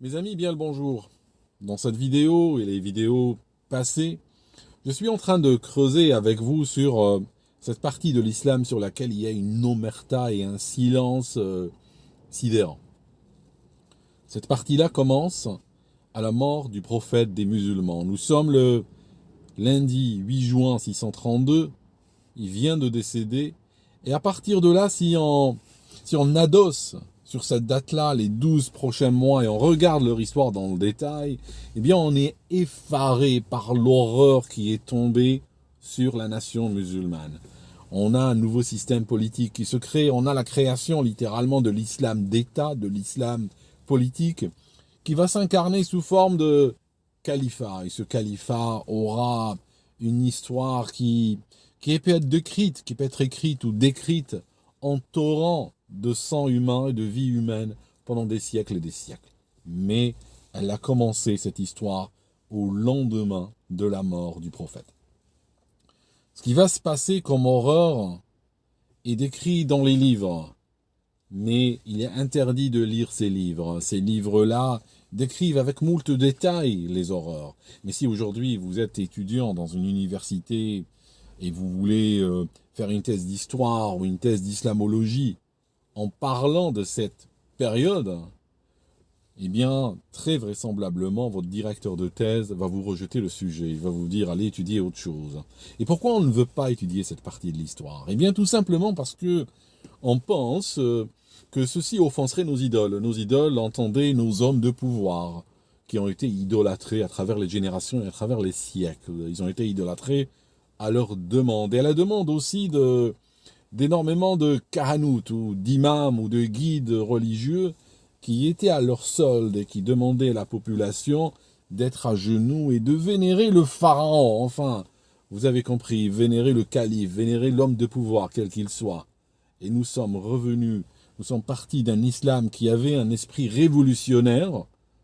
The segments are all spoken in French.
Mes amis, bien le bonjour. Dans cette vidéo et les vidéos passées, je suis en train de creuser avec vous sur cette partie de l'islam sur laquelle il y a une omerta et un silence sidérant. Cette partie-là commence à la mort du prophète des musulmans. Nous sommes le lundi 8 juin 632, il vient de décéder, et à partir de là, si on adosse sur cette date-là les 12 prochains mois et on regarde leur histoire dans le détail, eh bien on est effaré par l'horreur qui est tombée sur la nation musulmane. On a un nouveau système politique qui se crée, on a la création littéralement de l'islam d'État, de l'islam politique, qui va s'incarner sous forme de califat. Et ce califat aura une histoire qui peut être décrite, qui peut être écrite ou décrite en torrent de sang humain et de vie humaine pendant des siècles et des siècles. Mais elle a commencé, cette histoire, au lendemain de la mort du prophète. Ce qui va se passer comme horreur est décrit dans les livres, mais il est interdit de lire ces livres. Ces livres-là décrivent avec moult détails les horreurs. Mais si aujourd'hui vous êtes étudiant dans une université et vous voulez faire une thèse d'histoire ou une thèse d'islamologie en parlant de cette période, eh bien, très vraisemblablement, votre directeur de thèse va vous rejeter le sujet. Il va vous dire, allez étudier autre chose. Et pourquoi on ne veut pas étudier cette partie de l'histoire? Eh bien, tout simplement parce que on pense que ceci offenserait nos idoles. Nos idoles, entendez, nos hommes de pouvoir, qui ont été idolâtrés à travers les générations et à travers les siècles. Ils ont été idolâtrés à leur demande, et à la demande aussi d'énormément de kahanout, ou d'imams, ou de guides religieux, qui étaient à leur solde et qui demandaient à la population d'être à genoux et de vénérer le pharaon. Enfin, vous avez compris, vénérer le calife, vénérer l'homme de pouvoir, quel qu'il soit. Et nous sommes revenus, nous sommes partis d'un islam qui avait un esprit révolutionnaire,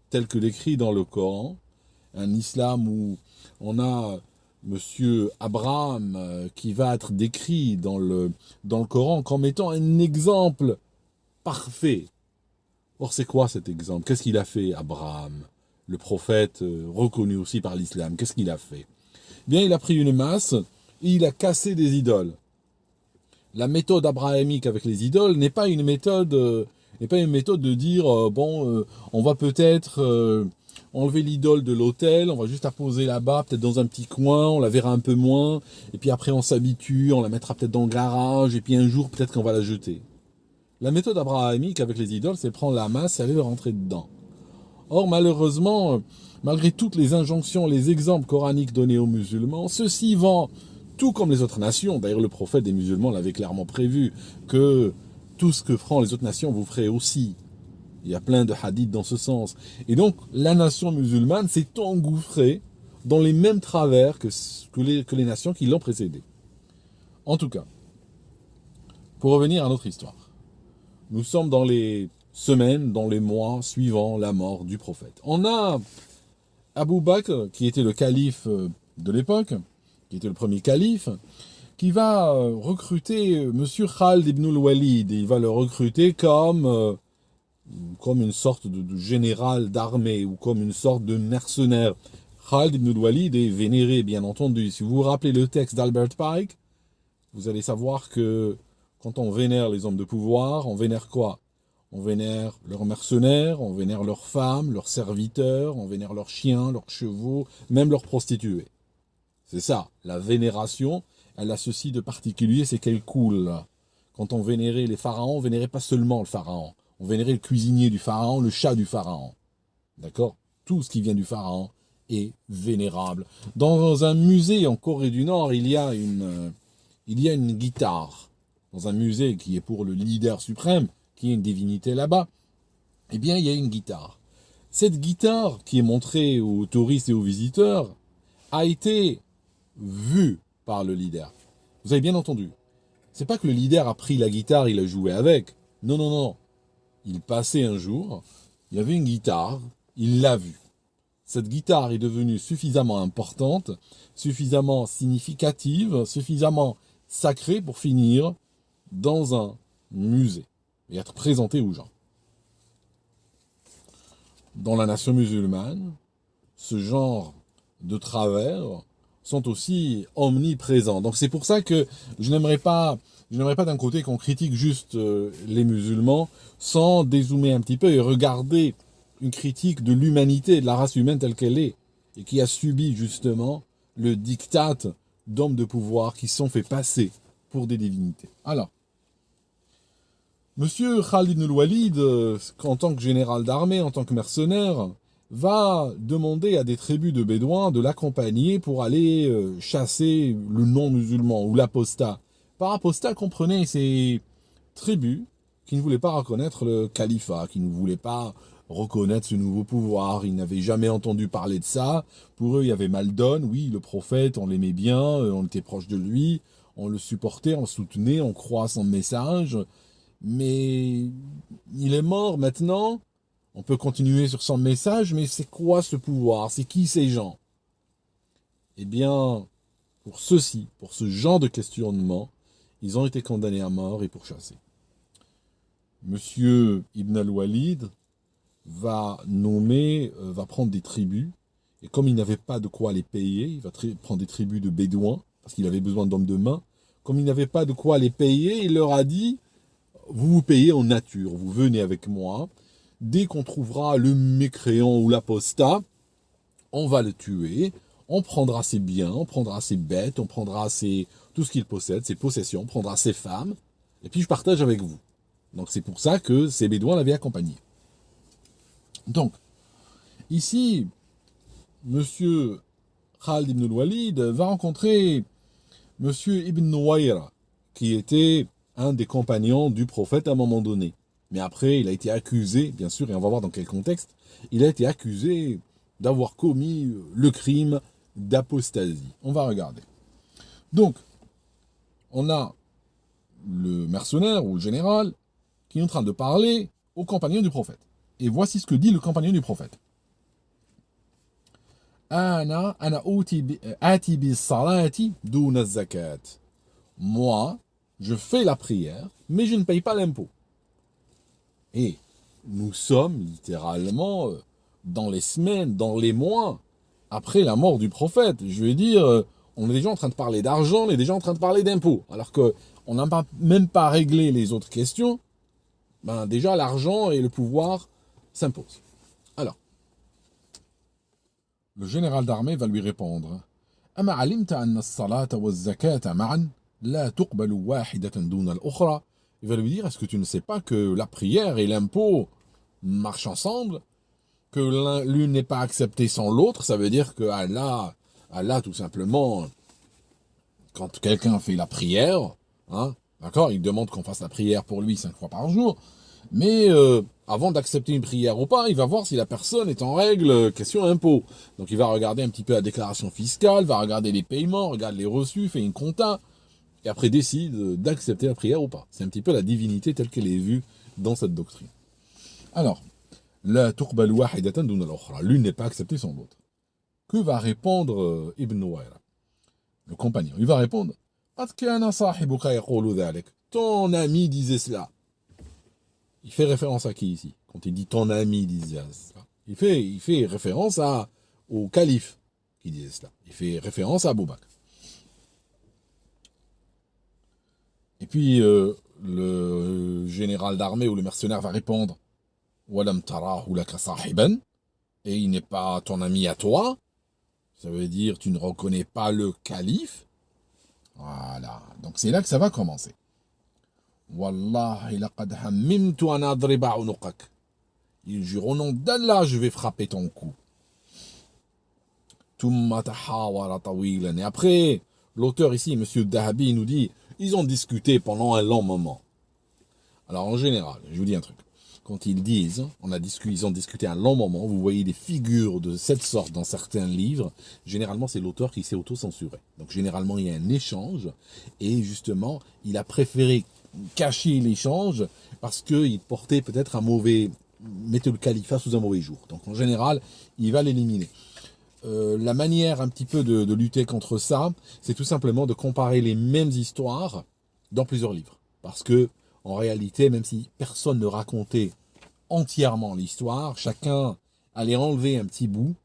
tel que décrit dans le Coran, un islam où on a Monsieur Abraham qui va être décrit dans le Coran comme étant un exemple parfait. Or, c'est quoi cet exemple? Qu'est-ce qu'il a fait, Abraham, le prophète reconnu aussi par l'islam? Qu'est-ce qu'il a fait? Bien, il a pris une masse et il a cassé des idoles. La méthode abrahamique avec les idoles n'est pas une méthode, de dire on va peut-être enlever l'idole de l'autel, on va juste la poser là-bas, peut-être dans un petit coin, on la verra un peu moins, et puis après on s'habitue, on la mettra peut-être dans le garage, et puis un jour peut-être qu'on va la jeter. La méthode abrahamique avec les idoles, c'est prendre la masse et aller le rentrer dedans. Or, malheureusement, malgré toutes les injonctions, les exemples coraniques donnés aux musulmans, ceux-ci vont, tout comme les autres nations, d'ailleurs le prophète des musulmans l'avait clairement prévu, que tout ce que feront les autres nations, vous ferez aussi. Il y a plein de hadiths dans ce sens. Et donc, la nation musulmane s'est engouffrée dans les mêmes travers que les nations qui l'ont précédée. En tout cas, pour revenir à notre histoire, nous sommes dans les semaines, dans les mois suivant la mort du prophète. On a Abu Bakr, qui était le calife de l'époque, qui était le premier calife, qui va recruter Monsieur Khalid ibn al-Walid. Il va le recruter comme une sorte de général d'armée ou comme une sorte de mercenaire. Khalid ibn al-Walid est vénéré, bien entendu. Si vous vous rappelez le texte d'Albert Pike, vous allez savoir que quand on vénère les hommes de pouvoir, on vénère quoi? On vénère leurs mercenaires, on vénère leurs femmes, leurs serviteurs, on vénère leurs chiens, leurs chevaux, même leurs prostituées. C'est ça, la vénération, elle a ceci de particulier, c'est qu'elle coule. Quand on vénérait les pharaons, on vénérait pas seulement le pharaon, on vénérait le cuisinier du pharaon, le chat du pharaon. D'accord? Tout ce qui vient du pharaon est vénérable. Dans un musée en Corée du Nord, il y a une guitare. Dans un musée qui est pour le leader suprême, qui est une divinité là-bas, eh bien, il y a une guitare. Cette guitare, qui est montrée aux touristes et aux visiteurs, a été vue par le leader. Vous avez bien entendu. C'est pas que le leader a pris la guitare, il a joué avec. Non, non, non. Il passait un jour, il y avait une guitare, il l'a vue. Cette guitare est devenue suffisamment importante, suffisamment significative, suffisamment sacrée pour finir dans un musée et être présentée aux gens. dans la nation musulmane, ce genre de travers sont aussi omniprésents. Donc c'est pour ça que je n'aimerais pas d'un côté qu'on critique juste les musulmans sans dézoomer un petit peu et regarder une critique de l'humanité, de la race humaine telle qu'elle est, et qui a subi justement le diktat d'hommes de pouvoir qui se sont fait passer pour des divinités. Alors, Monsieur Khalid al-Walid, en tant que général d'armée, en tant que mercenaire, va demander à des tribus de Bédouins de l'accompagner pour aller chasser le non-musulman ou l'apostat. Par apostat, comprenez ces tribus qui ne voulaient pas reconnaître le califat, qui ne voulaient pas reconnaître ce nouveau pouvoir. Ils n'avaient jamais entendu parler de ça. Pour eux, il y avait Maldon, oui, le prophète, on l'aimait bien, on était proche de lui, on le supportait, on le soutenait, on croit à son message. Mais il est mort maintenant. On peut continuer sur son message, mais c'est quoi ce pouvoir? C'est qui ces gens? Eh bien, pour ceci, pour ce genre de questionnement, ils ont été condamnés à mort et pourchassés. Monsieur Ibn al-Walid va prendre des tribus, et comme il n'avait pas de quoi les payer, il va prendre des tribus de Bédouins, parce qu'il avait besoin d'hommes de main. Comme il n'avait pas de quoi les payer, il leur a dit: vous vous payez en nature, vous venez avec moi. Dès qu'on trouvera le mécréant ou l'apostat, on va le tuer, on prendra ses biens, on prendra ses bêtes, on prendra tout ce qu'il possède, ses possessions, on prendra ses femmes, et puis je partage avec vous. Donc c'est pour ça que ces Bédouins l'avaient accompagné. Donc, ici, Monsieur Khalid ibn al-Walid va rencontrer Monsieur Ibn Nuwayra, qui était un des compagnons du prophète à un moment donné. Mais après, il a été accusé, bien sûr, et on va voir dans quel contexte, il a été accusé d'avoir commis le crime d'apostasie. On va regarder. Donc, on a le mercenaire ou le général qui est en train de parler au compagnon du prophète. Et voici ce que dit le compagnon du prophète. Moi, je fais la prière, mais je ne paye pas l'impôt. Et nous sommes littéralement dans les semaines, dans les mois, après la mort du prophète. Je veux dire, on est déjà en train de parler d'argent, on est déjà en train de parler d'impôts. Alors qu'on n'a même pas réglé les autres questions. Ben déjà, l'argent et le pouvoir s'imposent. Alors, le général d'armée va lui répondre: أما علمت أن الصلاة والزكاة معا لا تقبل واحدة دون الأخرى. Il va lui dire: est-ce que tu ne sais pas que la prière et l'impôt marchent ensemble, que l'une n'est pas acceptée sans l'autre? Ça veut dire que Allah, tout simplement, quand quelqu'un fait la prière, hein, d'accord, il demande qu'on fasse la prière pour lui 5 fois par jour, mais avant d'accepter une prière ou pas, il va voir si la personne est en règle, question impôt. Donc il va regarder un petit peu la déclaration fiscale, va regarder les paiements, regarde les reçus, fait une compta, et après décide d'accepter la prière ou pas. C'est un petit peu la divinité telle qu'elle est vue dans cette doctrine. Alors, la tuqbal wahidatan dun al-ukhra, l'une n'est pas acceptée sans l'autre. Que va répondre Ibn Nuwayra, le compagnon? Il va répondre: qad kana sahibuka yaqulu dhalik. Ton ami disait cela. Il fait référence à qui ici? Quand il dit ton ami disait cela, il fait référence au calife qui disait cela. Il fait référence à Abu Bakr. Et puis le général d'armée ou le mercenaire va répondre: Walam tarahu laka sahiban, et il n'est pas ton ami à toi. Ça veut dire tu ne reconnais pas le calife. Voilà. Donc c'est là que ça va commencer. Wallahi laqad hammimtu an adriba unuqak. Il jure: au nom d'Allah, je vais frapper ton cou. Thumma tahawara tawilan. Et après, l'auteur ici, Monsieur Dahabi, nous dit: ils ont discuté pendant un long moment. Alors en général, je vous dis un truc. Quand ils disent, ils ont discuté un long moment, vous voyez des figures de cette sorte dans certains livres, généralement c'est l'auteur qui s'est auto-censuré. Donc généralement il y a un échange, et justement, il a préféré cacher l'échange parce qu'il portait peut-être mettait le califat sous un mauvais jour. Donc en général, il va l'éliminer. La manière un petit peu de lutter contre ça, c'est tout simplement de comparer les mêmes histoires dans plusieurs livres. Parce que, en réalité, même si personne ne racontait entièrement l'histoire, chacun allait enlever un petit bout,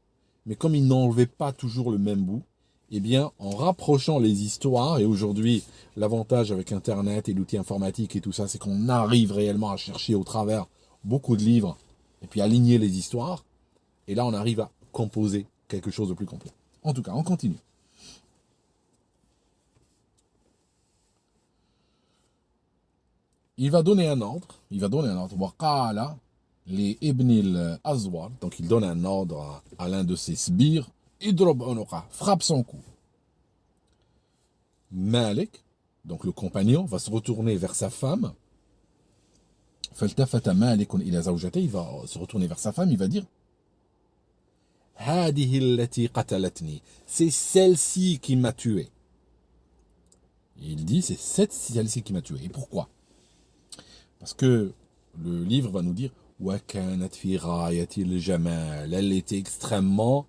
mais comme il n'enlevait pas toujours le même bout, eh bien, en rapprochant les histoires, et aujourd'hui, l'avantage avec Internet et l'outil informatique et tout ça, c'est qu'on arrive réellement à chercher au travers beaucoup de livres, et puis aligner les histoires, et là, on arrive à composer quelque chose de plus complet. En tout cas, on continue. Il va donner un ordre, Waqala, les Ibn al-Azwar, donc il donne un ordre à l'un de ses sbires, Idrob unuqa, frappe son cou. Malik, donc le compagnon, va se retourner vers sa femme. Faltafata Malik ila zawjati, il va se retourner vers sa femme, il va dire Hadihi allati qatalatni, c'est celle-ci qui m'a tué. Et il dit c'est celle-ci qui m'a tué. Et pourquoi? Parce que le livre va nous dire Wa kanat fi ghayatil jamal, elle était extrêmement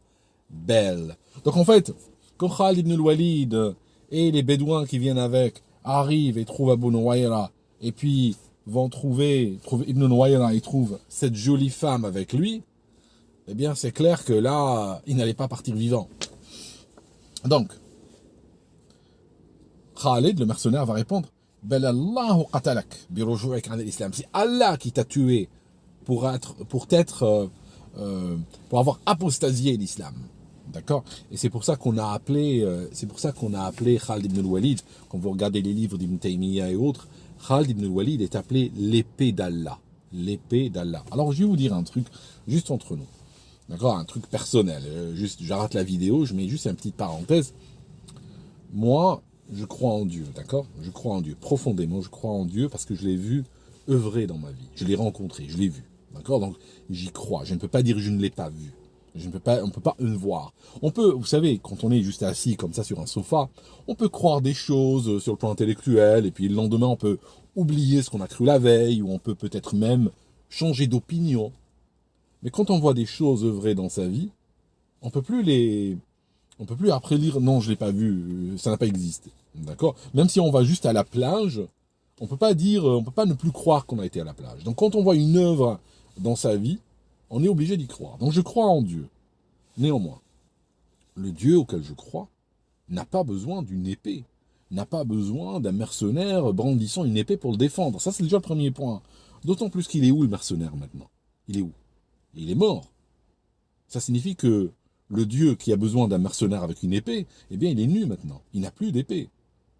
belle. Donc en fait, quand Khalid ibn al-Walid et les Bédouins qui viennent avec arrivent et trouvent Abu Nuwayra, et puis vont trouver Ibn Nuwayra et trouvent cette jolie femme avec lui, eh bien c'est clair que là, il n'allait pas partir vivant. Donc, Khalid, le mercenaire, va répondre Bel Allahu qatalak bi ruju'ik an al-islam. C'est Allah qui t'a tué pour avoir apostasié l'islam. D'accord? Et c'est pour ça qu'on a appelé, Khalid ibn al-Walid, quand vous regardez les livres d'Ibn Taymiyyah et autres, Khalid ibn al-Walid est appelé l'épée d'Allah. L'épée d'Allah. Alors je vais vous dire un truc, juste entre nous. D'accord? Un truc personnel. J'arrête la vidéo, je mets juste une petite parenthèse. Moi, je crois en Dieu, d'accord? Je crois en Dieu. Profondément, je crois en Dieu parce que je l'ai vu œuvrer dans ma vie. Je l'ai rencontré, je l'ai vu. D'accord? Donc, j'y crois. Je ne peux pas dire que je ne l'ai pas vu. On ne peut pas le voir. On peut, vous savez, quand on est juste assis comme ça sur un sofa, on peut croire des choses sur le plan intellectuel, et puis le lendemain, on peut oublier ce qu'on a cru la veille, ou on peut peut-être même changer d'opinion. Mais quand on voit des choses œuvrer dans sa vie, on peut plus après dire non, je l'ai pas vu, ça n'a pas existé. D'accord? Même si on va juste à la plage, on peut pas ne plus croire qu'on a été à la plage. Donc quand on voit une œuvre dans sa vie, on est obligé d'y croire. Donc je crois en Dieu. Néanmoins, le Dieu auquel je crois n'a pas besoin d'une épée, n'a pas besoin d'un mercenaire brandissant une épée pour le défendre. Ça, c'est déjà le premier point. D'autant plus qu'il est où le mercenaire maintenant? Il est où? Il est mort. Ça signifie que le Dieu qui a besoin d'un mercenaire avec une épée, eh bien, il est nu maintenant. Il n'a plus d'épée.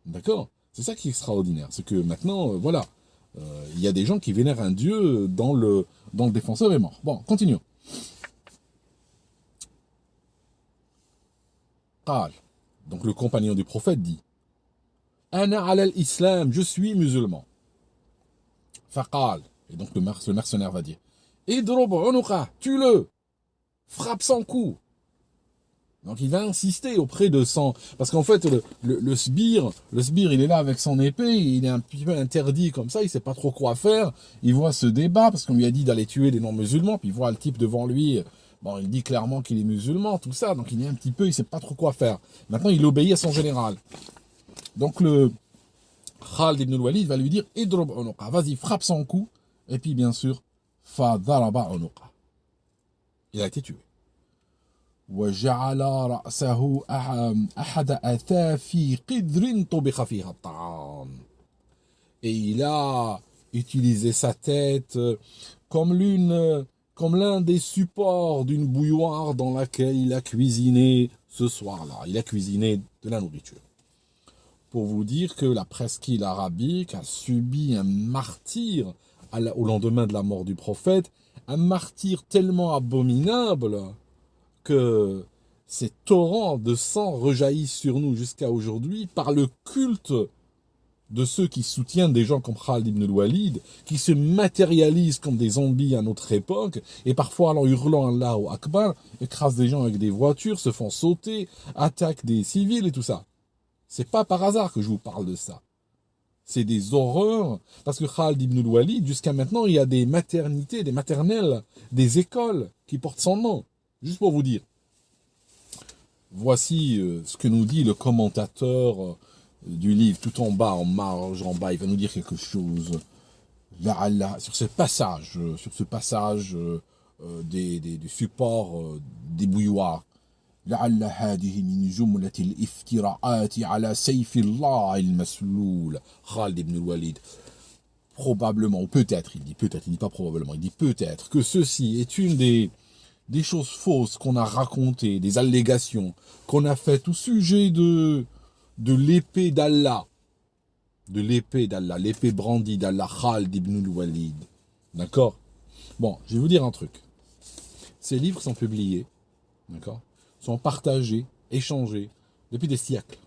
D'accord? C'est ça qui est extraordinaire. C'est que maintenant, voilà, il y a des gens qui vénèrent un Dieu dont le défenseur est mort. Bon, continuons. Qal, donc le compagnon du prophète dit Ana ala l'islam, je suis musulman. Faqal, et donc le mercenaire va dire Idrub unuqa, tue-le, frappe son cou. Donc il va insister auprès de son... Parce qu'en fait, le sbire, il est là avec son épée, il est un petit peu interdit comme ça, il sait pas trop quoi faire. Il voit ce débat, parce qu'on lui a dit d'aller tuer des non-musulmans, puis il voit le type devant lui, bon, il dit clairement qu'il est musulman, tout ça, donc il est un petit peu, il sait pas trop quoi faire. Maintenant, il obéit à son général. Donc le Khalid ibn al-Walid va lui dire, Idrub unuqa, vas-y, frappe son cou, et puis bien sûr, fa daraba unuqa. Il a été tué. وجعل رأسه أحد أثافي قدر طبخ فيها الطعام. Et il a utilisé sa tête comme l'un des supports d'une bouilloire dans laquelle il a cuisiné ce soir-là. Il a cuisiné de la nourriture. Pour vous dire que la presqu'île arabique a subi un martyre au lendemain de la mort du prophète, un martyre tellement abominable que ces torrents de sang rejaillissent sur nous jusqu'à aujourd'hui par le culte de ceux qui soutiennent des gens comme Khalid ibn al-Walid, qui se matérialisent comme des zombies à notre époque, et parfois en hurlant Allahu Akbar, écrasent des gens avec des voitures, se font sauter, attaquent des civils et tout ça. C'est pas par hasard que je vous parle de ça. C'est des horreurs, parce que Khalid ibn al-Walid, jusqu'à maintenant, il y a des maternités, des maternelles, des écoles qui portent son nom. Juste pour vous dire, voici ce que nous dit le commentateur du livre, tout en bas, en marge, en bas, il va nous dire quelque chose. Là, sur ce passage du support des bouilloires. لعل هذه من جملة الافتراءات على سيف الله المسلول Khalid ibn al-Walid. Probablement, ou peut-être, il dit pas probablement, il dit peut-être que ceci est une des choses fausses qu'on a racontées, des allégations qu'on a faites au sujet de l'épée d'Allah, l'épée brandie d'Allah, Khalid ibn al-Walid. D'accord? Bon, je vais vous dire un truc. Ces livres sont publiés, d'accord, sont partagés, échangés depuis des siècles.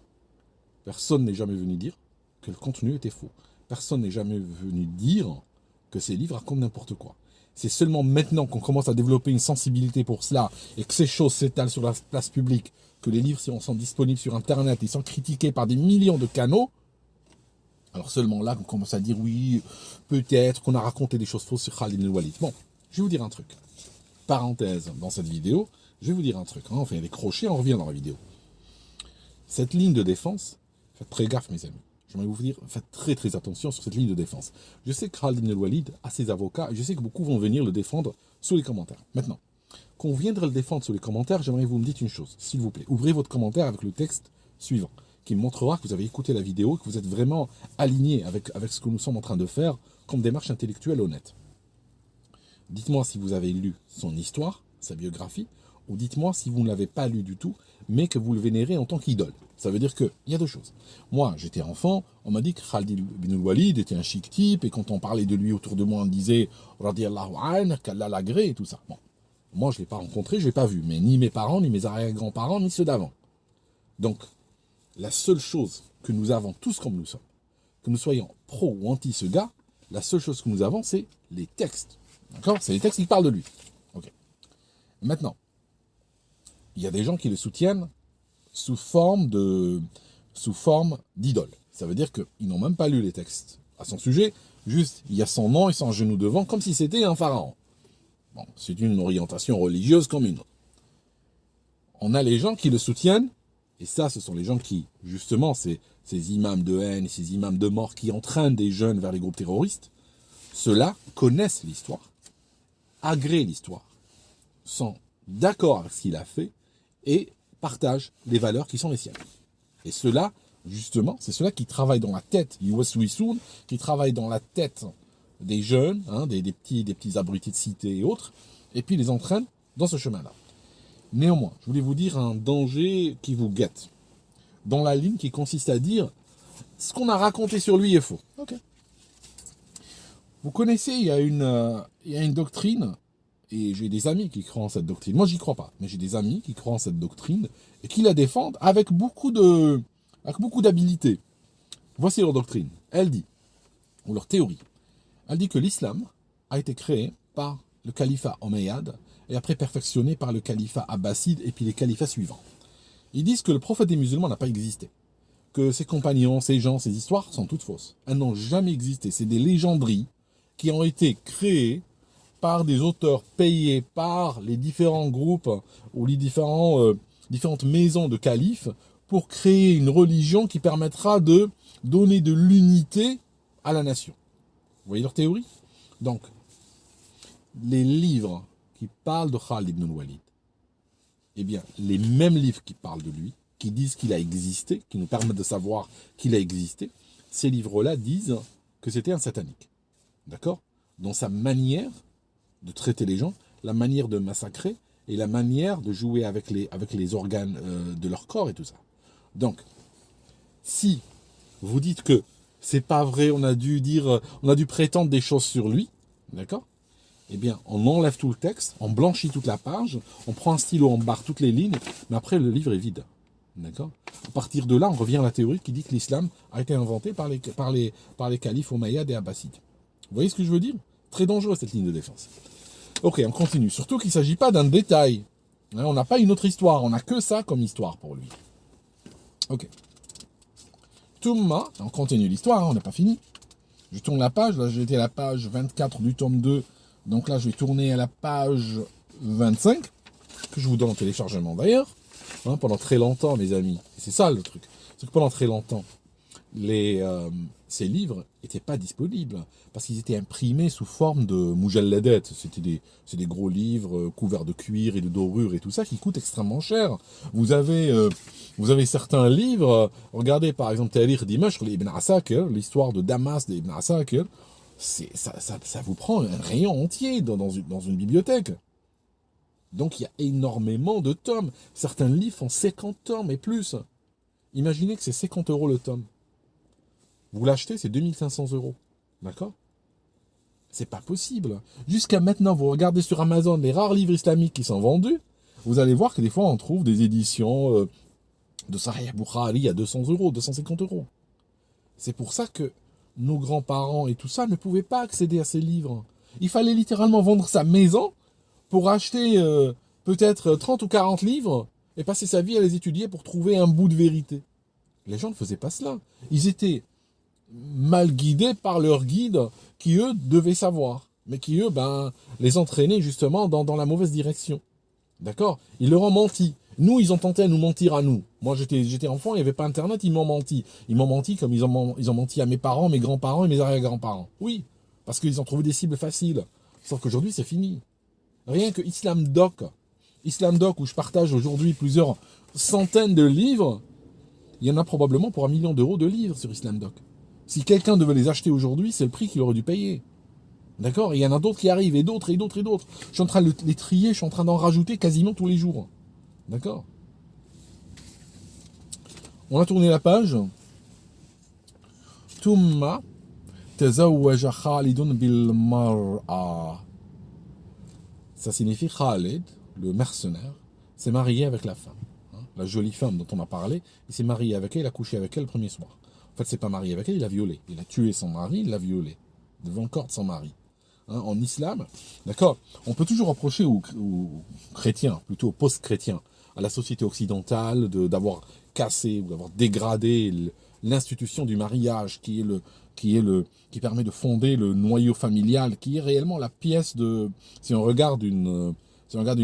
Personne n'est jamais venu dire que le contenu était faux. Personne n'est jamais venu dire que ces livres racontent n'importe quoi. C'est seulement maintenant qu'on commence à développer une sensibilité pour cela et que ces choses s'étalent sur la place publique, que les livres sont disponibles sur Internet et sont critiqués par des millions de canaux. Alors seulement là qu'on commence à dire oui, peut-être qu'on a raconté des choses fausses sur Khalid ibn al-Walid. Bon, je vais vous dire un truc. Parenthèse dans cette vidéo, je vais vous dire un truc. Hein, on fait des crochets, on revient dans la vidéo. Cette ligne de défense, faites très gaffe mes amis. J'aimerais vous dire, faites très très attention sur cette ligne de défense. Je sais que Khalid ibn al-Walid a ses avocats, et je sais que beaucoup vont venir le défendre sous les commentaires. Maintenant, quand on viendrait le défendre sous les commentaires, j'aimerais que vous me dites une chose, s'il vous plaît. Ouvrez votre commentaire avec le texte suivant, qui montrera que vous avez écouté la vidéo, que vous êtes vraiment aligné avec ce que nous sommes en train de faire comme démarche intellectuelle honnête. Dites-moi si vous avez lu son histoire, sa biographie, ou dites-moi si vous ne l'avez pas lu du tout, mais que vous le vénérez en tant qu'idole. Ça veut dire qu'il y a deux choses. Moi, j'étais enfant, on m'a dit que Khalid ibn al-Walid était un chic type, et quand on parlait de lui autour de moi, on disait « Radiallahu anhu, qu'Allah l'agrée » et tout ça. Bon, moi, je ne l'ai pas rencontré, je ne l'ai pas vu, mais ni mes parents, ni mes arrière-grands-parents, ni ceux d'avant. Donc, la seule chose que nous avons tous comme nous sommes, que nous soyons pro ou anti ce gars, la seule chose que nous avons, c'est les textes. D'accord? C'est les textes qui parlent de lui. Ok. Maintenant, il y a des gens qui le soutiennent sous forme d'idole. Ça veut dire qu'ils n'ont même pas lu les textes à son sujet, juste il y a son nom et son genou devant, comme si c'était un pharaon. Bon, c'est une orientation religieuse comme une autre. On a les gens qui le soutiennent, et ça, ce sont les gens qui, justement, ces imams de haine, ces imams de mort qui entraînent des jeunes vers les groupes terroristes, ceux-là connaissent l'histoire, agréent l'histoire, sont d'accord avec ce qu'il a fait, et partagent les valeurs qui sont les siennes. Et ceux-là, justement, c'est ceux-là qui travaillent dans la tête, qui travaillent dans la tête des jeunes, hein, des petits abrutis de cité et autres, et puis les entraînent dans ce chemin-là. Néanmoins, je voulais vous dire un danger qui vous guette, dans la ligne qui consiste à dire ce qu'on a raconté sur lui est faux. Ok. Vous connaissez, il y a une doctrine, et j'ai des amis qui croient en cette doctrine. Moi, j'y crois pas, mais j'ai des amis qui croient en cette doctrine et qui la défendent avec beaucoup d'habileté. Voici leur doctrine. Elle dit, ou leur théorie, elle dit que l'islam a été créé par le califat omeyyade et après perfectionné par le califat abbasside et puis les califats suivants. Ils disent que le prophète des musulmans n'a pas existé, que ses compagnons, ses gens, ses histoires sont toutes fausses. Elles n'ont jamais existé. C'est des légenderies qui ont été créées par des auteurs payés par les différents groupes ou les différentes maisons de califes pour créer une religion qui permettra de donner de l'unité à la nation. Vous voyez leur théorie? Donc, les livres qui parlent de Khalid ibn al-Walid, eh bien, les mêmes livres qui parlent de lui, qui disent qu'il a existé, qui nous permettent de savoir qu'il a existé, ces livres-là disent que c'était un satanique. D'accord? Dans sa manière de traiter les gens, la manière de massacrer et la manière de jouer avec les organes de leur corps et tout ça. Donc, si vous dites que c'est pas vrai, on a dû prétendre des choses sur lui, d'accord? Eh bien, on enlève tout le texte, on blanchit toute la page, on prend un stylo, on barre toutes les lignes, mais après le livre est vide. D'accord? À partir de là, on revient à la théorie qui dit que l'islam a été inventé par les califes omeyyades et abbassides. Vous voyez ce que je veux dire? Très dangereux cette ligne de défense. Ok, on continue. Surtout qu'il ne s'agit pas d'un détail. On n'a pas une autre histoire, on n'a que ça comme histoire pour lui. Ok. Tumma, on continue l'histoire, on n'a pas fini. Je tourne la page, là j'étais à la page 24 du tome 2. Donc là je vais tourner à la page 25, que je vous donne en téléchargement d'ailleurs. Pendant très longtemps, mes amis. C'est ça le truc. C'est que pendant très longtemps, ces livres n'étaient pas disponibles parce qu'ils étaient imprimés sous forme de mujalladat. C'est des gros livres couverts de cuir et de dorure et tout ça qui coûtent extrêmement cher. Vous avez certains livres, regardez par exemple Tarikh Dimashq d'Ibn Asakir, l'histoire de Damas d'Ibn Asakir, ça vous prend un rayon entier dans une bibliothèque. Donc il y a énormément de tomes. Certains livres font 50 tomes et plus. Imaginez que c'est 50 € le tome. Vous l'achetez, c'est 2500 €. D'accord? C'est pas possible. Jusqu'à maintenant, vous regardez sur Amazon les rares livres islamiques qui sont vendus, vous allez voir que des fois on trouve des éditions de Sahih Bukhari à 200 €, 250 €. C'est pour ça que nos grands-parents et tout ça ne pouvaient pas accéder à ces livres. Il fallait littéralement vendre sa maison pour acheter peut-être 30 ou 40 livres et passer sa vie à les étudier pour trouver un bout de vérité. Les gens ne faisaient pas cela. Ils étaient mal guidés par leurs guides qui, eux, devaient savoir, mais qui, eux, les entraînaient justement dans la mauvaise direction. D'accord? Ils leur ont menti. Nous, ils ont tenté à nous mentir à nous. Moi, j'étais enfant, il n'y avait pas Internet, ils m'ont menti. Ils m'ont menti comme ils ont menti à mes parents, mes grands-parents et mes arrière-grands-parents. Oui, parce qu'ils ont trouvé des cibles faciles. Sauf qu'aujourd'hui, c'est fini. Rien que Islam Doc, où je partage aujourd'hui plusieurs centaines de livres, il y en a probablement pour 1 million d'euros de livres sur Islam Doc. Si quelqu'un devait les acheter aujourd'hui, c'est le prix qu'il aurait dû payer. D'accord? Et il y en a d'autres qui arrivent, et d'autres, et d'autres, et d'autres. Je suis en train de les trier, je suis en train d'en rajouter quasiment tous les jours. D'accord? On a tourné la page. Thumma tazawwaja Khalidun bil mar'a. Ça signifie Khalid, le mercenaire, s'est marié avec la femme. La jolie femme dont on a parlé, il s'est marié avec elle, il a couché avec elle le premier soir. En fait, c'est pas marié avec elle, il l'a violée. Il a tué son mari, il l'a violée. Devant le corps de son mari. En islam, d'accord, on peut toujours reprocher aux chrétiens, plutôt aux post-chrétiens, à la société occidentale d'avoir cassé ou d'avoir dégradé l'institution du mariage qui permet de fonder le noyau familial, qui est réellement la pièce de... Si on regarde une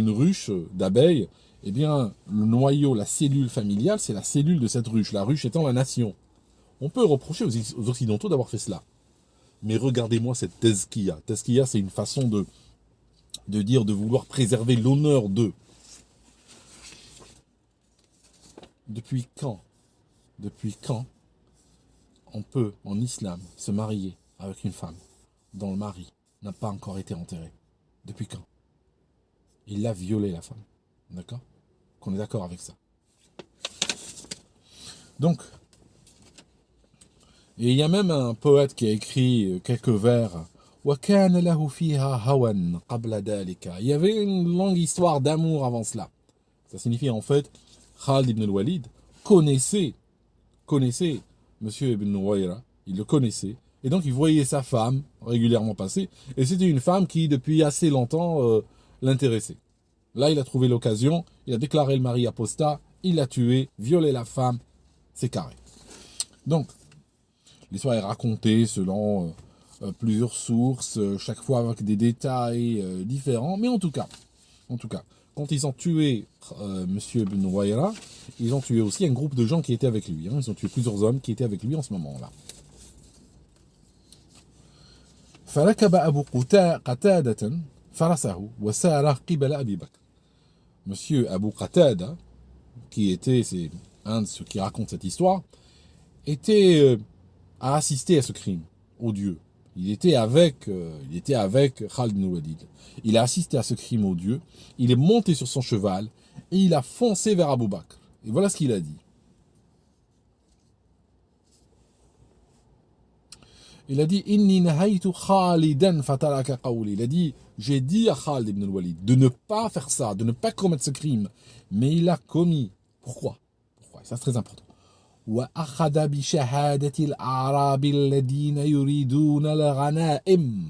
ruche d'abeilles, eh bien, le noyau, la cellule familiale, c'est la cellule de cette ruche, la ruche étant la nation. On peut reprocher aux Occidentaux d'avoir fait cela. Mais regardez-moi cette tezkiya. Tezkiya, c'est une façon de dire, de vouloir préserver l'honneur d'eux. Depuis quand on peut, en islam, se marier avec une femme dont le mari n'a pas encore été enterré? Depuis quand? Il a violé la femme. D'accord? Qu'on est d'accord avec ça. Donc, et il y a même un poète qui a écrit quelques vers. Il y avait une longue histoire d'amour avant cela. Ça signifie en fait, Khalid ibn al-Walid connaissait Monsieur ibn Wayra, il le connaissait, et donc il voyait sa femme régulièrement passer, et c'était une femme qui depuis assez longtemps l'intéressait. Là il a trouvé l'occasion, il a déclaré le mari apostat, il l'a tué, violé la femme, c'est carré. Donc, l'histoire est racontée selon plusieurs sources, chaque fois avec des détails différents, mais en tout cas, quand ils ont tué Monsieur Ibn Wayra, ils ont tué aussi un groupe de gens qui étaient avec lui. Ils ont tué plusieurs hommes qui étaient avec lui en ce moment-là. فركب أبو قتادة فرسه وسار قبل أبي بكر. Monsieur Abu Qatada, c'est un de ceux qui raconte cette histoire, a assisté à ce crime odieux. Il était avec Khalid ibn Walid. Il a assisté à ce crime odieux. Il est monté sur son cheval et il a foncé vers Abu Bakr. Et voilà ce qu'il a dit. Il a dit Inni nahaytu Khalidan fataraka qawli. Il a dit j'ai dit à Khalid ibn Walid de ne pas faire ça, de ne pas commettre ce crime, mais il l'a commis. Pourquoi? Ça c'est très important. وأخذ بشهادة الأعراب الذين يريدون الغنائم.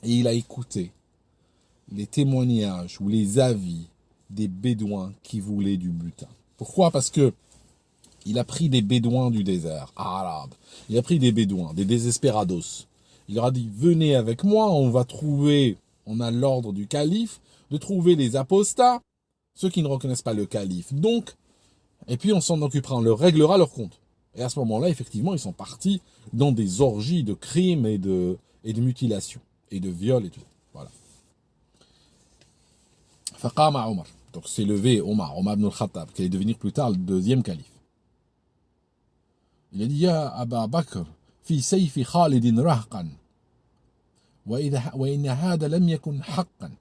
Et il a écouté les témoignages ou les avis des bédouins qui voulaient du butin. Pourquoi? Parce que il a pris des bédouins du désert, arabes. Il a pris des bédouins, des désespérados. Il leur a dit, venez avec moi, on a l'ordre du calife de trouver les apostats, ceux qui ne reconnaissent pas le calife. Donc, et puis on s'en occupera, on leur réglera leur compte. Et à ce moment-là, effectivement, ils sont partis dans des orgies de crimes et de mutilations, et de viols et tout. Voilà. Faqama Omar. Donc s'est levé Omar ibn al-Khattab, qui allait devenir plus tard le deuxième calife. Il a dit, Ya Aba Bakr, fi sayfi Khalidin rahqan, wa inna hada lam yakun haqqan.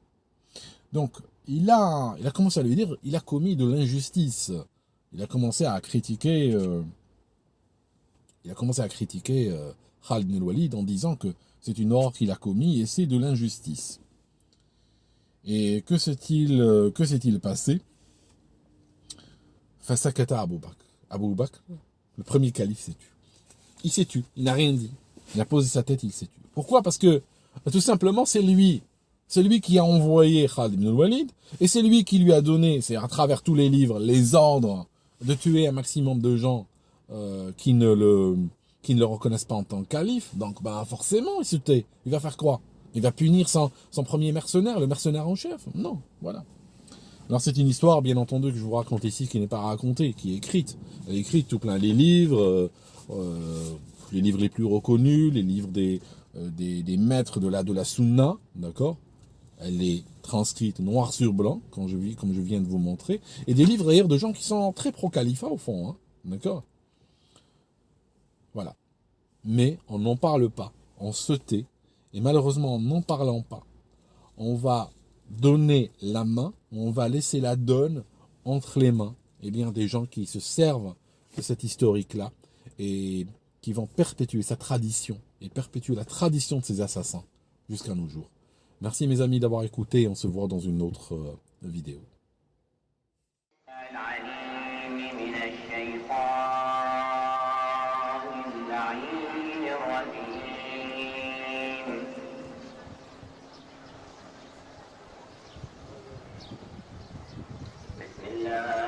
Donc, il a commencé à lui dire, il a commis de l'injustice. Il a commencé à critiquer, Khalid ibn al-Walid en disant que c'est une horreur qu'il a commis et c'est de l'injustice. Et que s'est-il passé? Fasakata Abu Bakr. Abu Bakr, le premier calife, s'est tu. Il s'est tu, il n'a rien dit. Il a posé sa tête, il s'est tu. Pourquoi? Parce que, tout simplement, c'est lui qui a envoyé Khalid ibn al-Walid, et c'est lui qui lui a donné, c'est à travers tous les livres, les ordres de tuer un maximum de gens qui ne le reconnaissent pas en tant que calife. Donc, forcément, il se tait. Il va faire quoi? Il va punir son premier mercenaire, le mercenaire en chef? Non, voilà. Alors c'est une histoire, bien entendu, que je vous raconte ici, qui n'est pas racontée, qui est écrite. Elle est écrite tout plein les livres les plus reconnus, les livres des maîtres de la sunna, d'accord? Elle est transcrite noir sur blanc, comme je viens de vous montrer, et des livres d'ailleurs de gens qui sont très pro-califat au fond, hein, d'accord? Voilà. Mais on n'en parle pas, on se tait, et malheureusement en n'en parlant pas, on va donner la main, on va laisser la donne entre les mains des gens qui se servent de cette historique-là et qui vont perpétuer sa tradition et perpétuer la tradition de ces assassins jusqu'à nos jours. Merci mes amis d'avoir écouté et on se voit dans une autre vidéo. الله